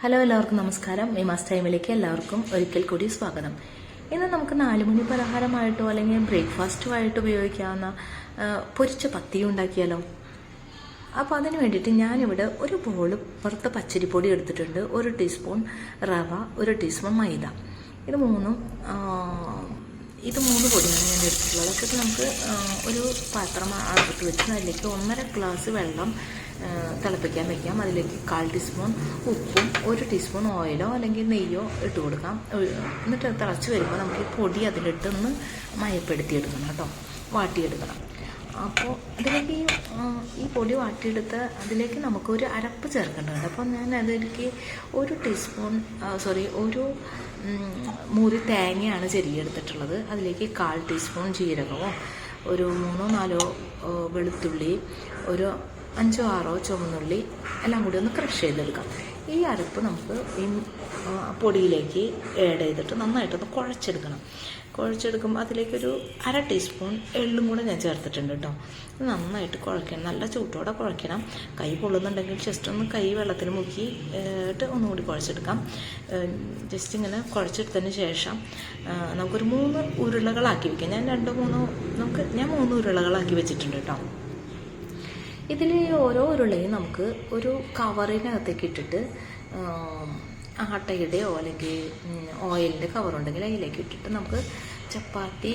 Hello, എല്ലാവർക്കും നമസ്കാരം. മീമാസ് ടൈമിലേക്ക് എല്ലാവർക്കും ഒരിക്കൽ കൂടി സ്വാഗതം. ഇന്ന് നമുക്ക് 4 മണി പലഹാരമായിട്ടോ അല്ലെങ്കിൽ ബ്രേക്ക്ഫാസ്റ്റുമായിട്ട് ഉപയോഗിക്കാവുന്ന പൊരിച്ച പത്തി ഉണ്ടാക്കിയാലോ. അപ്പോൾ അതിന് വേണ്ടിയിട്ട് ഞാനിവിടെ ഒരു ബോൾ വറുത്ത പച്ചരിപ്പൊടി എടുത്തിട്ടുണ്ട്, 1 ടീസ്പൂൺ റവ, 1 ടീസ്പൂൺ മൈദ. ഇത് മൂന്ന് പൊടിയാണ് ഞാൻ എടുത്തിട്ടുള്ളത്. അതൊക്കെ നമുക്ക് ഒരു പാത്രം അടുത്ത് വെച്ച് അതിലേക്ക് 1.5 ഗ്ലാസ് വെള്ളം തിളപ്പിക്കാൻ വയ്ക്കാം. അതിലേക്ക് 1/4 ടീസ്പൂൺ ഉപ്പും 1 ടീസ്പൂൺ ഓയിലോ അല്ലെങ്കിൽ നെയ്യോ ഇട്ട് കൊടുക്കാം. എന്നിട്ട് തിളച്ച് വരുമ്പോൾ നമുക്ക് ഈ പൊടി അതിലിട്ടൊന്ന് മയപ്പെടുത്തിയെടുക്കണം കേട്ടോ, വാട്ടിയെടുക്കണം. അപ്പോൾ അതിലേക്ക് ഈ പൊടി വാട്ടിയെടുത്ത് അതിലേക്ക് നമുക്കൊരു അരപ്പ് ചേർക്കേണ്ടതുണ്ട്. അപ്പോൾ ഞാൻ അതിലേക്ക് 1 മുറി തേങ്ങയാണ് ചെരിയെടുത്തിട്ടുള്ളത്. അതിലേക്ക് 1/4 ടീസ്പൂൺ ജീരകവും 3-4 വെളുത്തുള്ളി, 5-6 ചുവന്നുള്ളി എല്ലാം കൂടി ഒന്ന് ക്രഷ് ചെയ്തെടുക്കാം. ഈ അരപ്പ് നമുക്ക് ഈ പൊടിയിലേക്ക് ആഡ് ചെയ്തിട്ട് നന്നായിട്ടൊന്ന് കുഴച്ചെടുക്കുമ്പോൾ അതിലേക്കൊരു 1/2 ടീസ്പൂൺ എള്ളും കൂടെ ഞാൻ ചേർത്തിട്ടുണ്ട് കേട്ടോ. നന്നായിട്ട് കുഴക്കണം, നല്ല ചൂട്ടോടെ കുഴക്കണം. കൈ പൊള്ളുന്നുണ്ടെങ്കിൽ ജസ്റ്റ് ഒന്ന് കൈ വെള്ളത്തിൽ മുക്കിയിട്ട് ഒന്നുകൂടി കുഴച്ചെടുക്കാം. ജസ്റ്റ് ഇങ്ങനെ കുഴച്ചെടുത്തതിന് ശേഷം നമുക്കൊരു 3 ഉരുളകളാക്കി വയ്ക്കാം. ഞാൻ 3 ഉരുളകളാക്കി വെച്ചിട്ടുണ്ട് കേട്ടോ. ഇതിൽ ഓരോ ഉരുളയും നമുക്ക് ഒരു കവറിനകത്തേക്ക് ഇട്ടിട്ട് ആട്ടയുടെയോ അല്ലെങ്കിൽ ഓയിലിൻ്റെ കവറുണ്ടെങ്കിൽ അതിലേക്ക് ഇട്ടിട്ട് നമുക്ക് ചപ്പാത്തി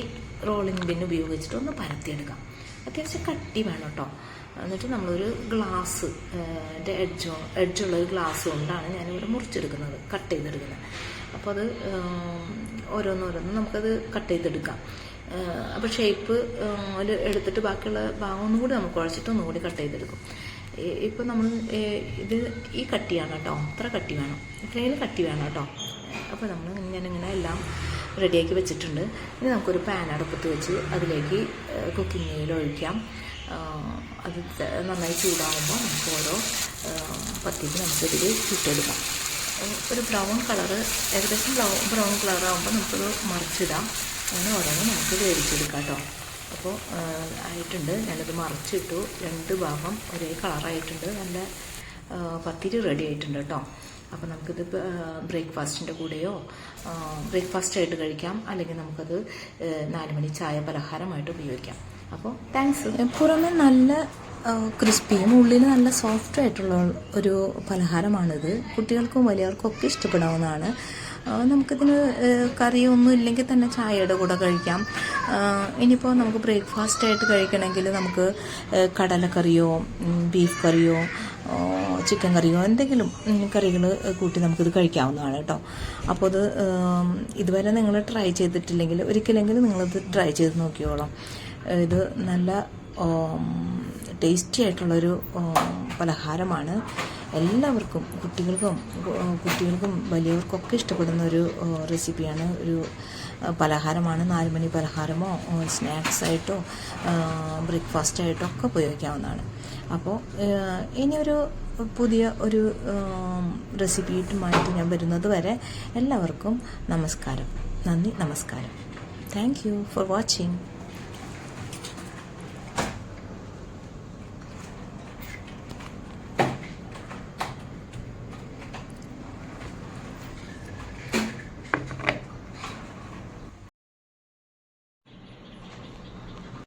റോളിംഗ് പിൻ ഉപയോഗിച്ചിട്ട് ഒന്ന് പരത്തിയെടുക്കാം. അത്യാവശ്യം കട്ടി വേണം കേട്ടോ. എന്നിട്ട് നമ്മളൊരു ഗ്ലാസ് എഡ്ജുള്ളൊരു ഗ്ലാസ് കൊണ്ടാണ് ഞാനിവിടെ മുറിച്ചെടുക്കുന്നത്, കട്ട് ചെയ്തെടുക്കുന്നത്. അപ്പോൾ അത് ഓരോന്നോരോന്ന് നമുക്കത് കട്ട് ചെയ്തെടുക്കാം. അപ്പോൾ ഷേപ്പ് എടുത്തിട്ട് ബാക്കിയുള്ള ഭാഗം ഒന്നും കൂടി നമുക്ക് കുഴച്ചിട്ട് ഒന്നും കൂടി കട്ട് ചെയ്തെടുക്കും. ഇപ്പോൾ നമ്മൾ ഈ കട്ടിയാണ് കേട്ടോ, ഇത്ര കട്ടി വേണം, ഇത്രയും കട്ടി വേണം കേട്ടോ. അപ്പോൾ ഞാനിങ്ങനെ എല്ലാം റെഡിയാക്കി വെച്ചിട്ടുണ്ട്. ഇനി നമുക്കൊരു പാൻ അടുപ്പത്ത് വെച്ച് അതിലേക്ക് കുക്കിംഗ് ഓയിൽ ഒഴിക്കാം. അത് നന്നായി ചൂടാകുമ്പോൾ നമുക്ക് ഓരോ പത്തിക്ക് നമുക്കിതിൽ ചുട്ടെടുക്കാം. ഒരു ബ്രൗൺ കളറ്, ഏകദേശം ബ്രൗൺ കളറാകുമ്പോൾ നമുക്കത് മറിച്ചിടാം. അങ്ങനെ ഓരോന്ന് നമുക്ക് വേവിച്ചെടുക്കാം കേട്ടോ. അപ്പോൾ ആയിട്ടുണ്ട്, ഞാനത് മറിച്ചിട്ടു. 2 ഭാഗം ഒരേ കളറായിട്ടുണ്ട്. നല്ല പത്തിരി റെഡി ആയിട്ടുണ്ട് കേട്ടോ. അപ്പോൾ നമുക്കിത് ബ്രേക്ക്ഫാസ്റ്റിൻ്റെ കൂടെയോ ബ്രേക്ക്ഫാസ്റ്റായിട്ട് കഴിക്കാം, അല്ലെങ്കിൽ നമുക്കത് 4 മണി ചായ പലഹാരമായിട്ട് ഉപയോഗിക്കാം. അപ്പോൾ താങ്ക്സ്. പുറമെ നല്ല ക്രിസ്പിയും ഉള്ളിൽ നല്ല സോഫ്റ്റ് ആയിട്ടുള്ള ഒരു പലഹാരമാണിത്. കുട്ടികൾക്കും വലിയവർക്കും ഒക്കെ ഇഷ്ടപ്പെടാവുന്നതാണ്. നമുക്കിതിന് കറിയൊന്നും ഇല്ലെങ്കിൽ തന്നെ ചായയുടെ കൂടെ കഴിക്കാം. ഇനിയിപ്പോൾ നമുക്ക് ബ്രേക്ക്ഫാസ്റ്റായിട്ട് കഴിക്കണമെങ്കിൽ നമുക്ക് കടലക്കറിയോ ബീഫ് കറിയോ ചിക്കൻ കറിയോ എന്തെങ്കിലും കറികൾ കൂട്ടി നമുക്കിത് കഴിക്കാവുന്നതാണ് കേട്ടോ. അപ്പോൾ ഇതുവരെ നിങ്ങൾ ട്രൈ ചെയ്തിട്ടില്ലെങ്കിൽ ഒരിക്കലെങ്കിലും നിങ്ങളിത് ട്രൈ ചെയ്ത് നോക്കിയോളാം. ഇത് നല്ല ടേസ്റ്റി ആയിട്ടുള്ളൊരു പലഹാരമാണ്. എല്ലാവർക്കും, കുട്ടികൾക്കും വലിയവർക്കൊക്കെ ഇഷ്ടപ്പെടുന്ന ഒരു റെസിപ്പിയാണ്, ഒരു പലഹാരമാണ്. 4 മണി പലഹാരമോ സ്നാക്സായിട്ടോ ബ്രേക്ക്ഫാസ്റ്റായിട്ടോ ഒക്കെ ഉപയോഗിക്കാവുന്നതാണ്. അപ്പോൾ ഇനിയൊരു പുതിയ ഒരു റെസിപ്പിയുമായിട്ട് ഞാൻ വരുന്നത് വരെ എല്ലാവർക്കും നമസ്കാരം. നന്ദി, നമസ്കാരം. Thank you for watching.